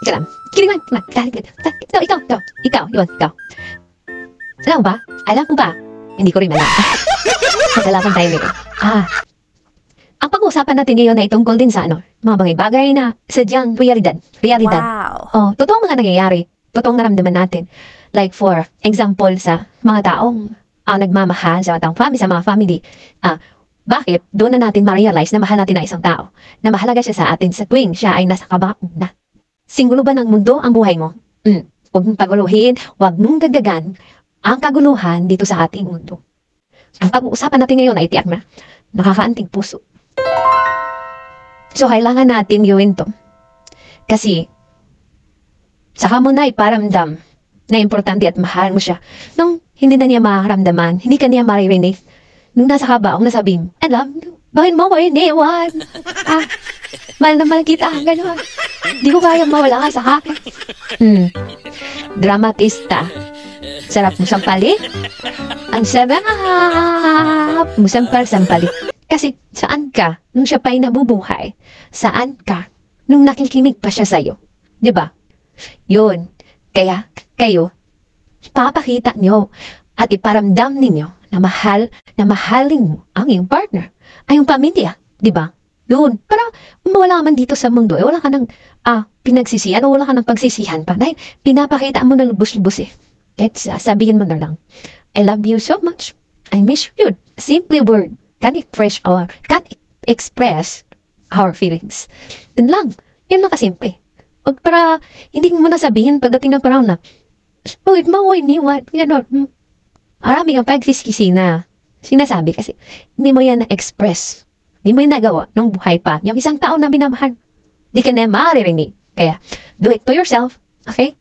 Ika lang. Kilingan. Ikaw. Alam mo ba? Hindi ko rin alam. Masalapan tayo nito. Ang pag-uusapan natin ngayon ay tungkol din sa mga bagay-bagay na sadyang realidad. Wow. Totoong mga nangyayari. Totoong naramdaman natin. Like for example sa mga taong nagmamahal sa mga family. Bakit? Doon na natin ma-realize na mahal natin ang isang tao. Na mahalaga siya sa atin sa tuwing siya ay nasa kabaong na. Singgulo ba ng mundo ang buhay mo? Huwag mong paguluhin, huwag mong dagdagan ang kaguluhan dito sa ating mundo. Ang pag-uusapan natin ngayon ay tiyak na nakakaanting puso. So, kailangan natin gawin to. Kasi, saka mo na iparamdam na importante at mahal mo siya. Nung hindi na niya makaramdaman, hindi ka niya maririnig. Nung nasa kabaong nasabihin, alam, bakit mo ko iniwan? Mahal na mahal kita, gano'n. Di ko kaya mawala ka sa akin. Dramatista. Sarap mo sampali? Ang sarap mo sampali. Kasi saan ka nung siya pa'y nabubuhay? Saan ka nung nakikinig pa siya sa'yo? Diba? Yun. Kaya kayo, papakita nyo at iparamdam ninyo na mahalin mo ang iyong partner, ay yung pamilya. Diba? Yun. Pero wala ka man dito sa mundo, wala ka ng pinagsisihan o wala ka ng pagsisihan pa. Dahil pinapakita mo na lubos-lubos eh. Sabihin mo na lang, I love you so much. I miss you. Simply word. Can't express our feelings. Yun lang. Yun lang kasimple. Huwag para, hindi mo na sabihin pagdating ng parang na, bakit mo ko iniwan? Marami kang pagsisisi na sinasabi kasi hindi mo yan na-express. Hindi mo yan nagawa nung buhay pa. Yung isang tao na minamahal, hindi ka na maririnig. Kaya, do it to yourself. Okay?